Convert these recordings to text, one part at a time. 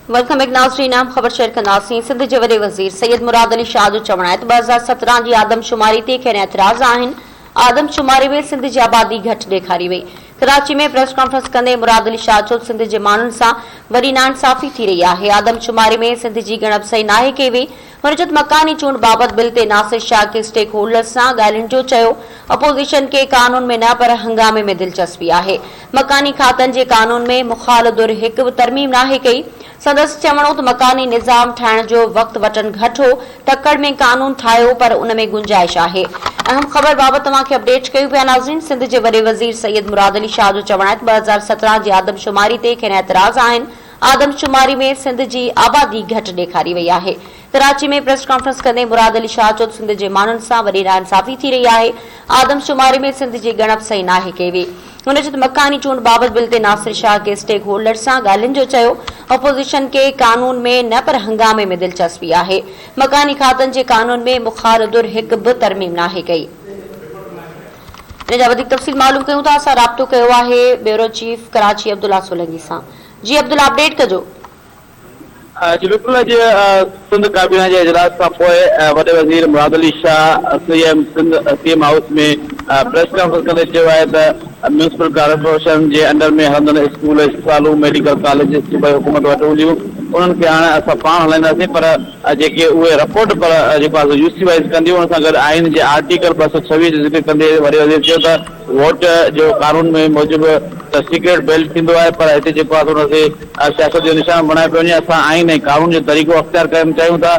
Welcome back नाज़रीन, नाम ख़बर शेयर कंदासीं। सिंध जे वॾे वज़ीर सैयद मुराद अली शाह जो चवणु आहे त 2017 जी आदमशुमारी ते खेनि एतिराज़ आहिनि। आदमशुमारी में सिंध जी आबादी घटि ॾेखारी वई। कराची में प्रेस कॉन्फ्रेंस कंदे मुराद अली शाह चयो सिंध जे माण्हुनि सां वरी नाइंसाफ़ी थी रही आहे। आदमशुमारी में सिंध जी ॻणप सही नाहे कई वई। हुन चयो त मकानी चूंड बाबति बिल ते नासिर शाह खे स्टेक होल्डर्स सां ॻाल्हियुनि जो चयो। अपोज़िशन खे कानून में न पर हंगामे में दिलचस्पी आहे। मकानी खातनि जे कानून में मुखालदुर हिकु बि तरमीम नाहे कई। संदसि चवणो त मकानी निज़ाम ठाहिण जो वक़्तु वटन घटि हो। तकड़ में कानून ठाहियो पर उन में गुंजाइश आहे। अहम ख़बर बाबति तव्हांखे अपडेट कयूं पिया नाज़रीन। सिंध जे वॾे वज़ीर सैयद मुराद अली शाह जो चवणु आहे त 2017 जी आदमशुमारी ते खेनि एतिराज़ आहिनि। आदमशुमारी में सिंध जी आबादी घटि ॾेखारी वई आहे। कराची में प्रेस कॉन्फ्रेंस कंदे मुराद अली शाह चयो सिंध जे माण्हुनि सां वरी नाइंसाफ़ी थी रही आहे। आदमशुमारी में सिंध जी ॻणप सही नाहे कई वई। हुन चयो त मकानी चूंड बाबति बिल ते नासिर शाह खे स्टेक होल्डर्स सां ॻाल्हियुनि जो चयो। अपोज़िशन खे कानून में न पर हंगामे में दिलचस्पी आहे। मकानी खातनि जे कानून में मुखालदुर हिकु बि तरमीम नाहे कई। इन जा वधीक तफ़सील मालूम कयूं था। असां राब्तो कयो आहे ब्यूरो चीफ कराची अब्दुल्ला सोलंकी सां। जी अब्दुल्ला, अपडेट कजो। जी बिल्कुल, सिंध काबीना के इजलास का वडे वजीर मुराद अली शाह सीएम हाउस में प्रेस कॉन्फ्रेंस कंदे चयो आहे त म्यूनिसिपल कॉर्पोरेशन के अंडर में हलंदड़ स्कूल अस्पतालूं मेडिकल कॉलेज सूबाई हुकूमत वटि हूंदियूं उन्हनि खे हाणे असां पाण हलाईंदासीं, पर जेके उहे रिपोर्ट पर जेको आहे यूसी वाइज कंदियूं। उन सां गॾु आइन जे आर्टिकल 226 जो ज़िक्र कंदे वॾे वज़ीर चयो त वोट जो कानून में मूजिबि त सीक्रेट बैलेट थींदो आहे, पर हिते जेको आहे हुनखे सियासत जो निशान बणाए पियो वञे। असां आइन ऐं कानून जो तरीक़ो अख़्तियार करणु चाहियूं था।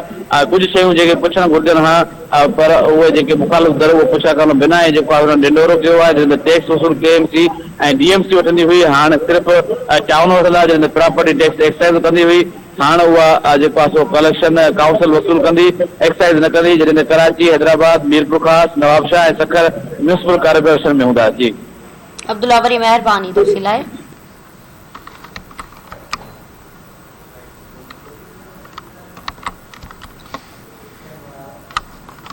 कुझु शयूं जेके पुछणु घुरिजनि हा, पर उहे जेके मुखालिफ़ दर उहे पुछा करणु बिना ऐं जेको आहे हुन ढिंडोरो कयो आहे जंहिंमें टैक्स वसूल केएमसी ऐं डीएमसी वठंदी हुई। हाणे सिर्फ़ु चावल वठंदा हुआ जंहिंमें प्रॉपर्टी टैक्स एक्साइज़ कंदी हुई। हाणे उहा जेको आहे सो कलेक्शन काउंसिल वसूल कंदी, एक्साइज़ न कंदी, जॾहिं कराची, हैदराबाद, मीरपुर ख़ास, नवाबशाह ऐं सखर म्यूनिसिपल कॉर्पोरेशन में हूंदा। जी अब्दुल्ला, वरी महिरबानी तफ़सील लाइ।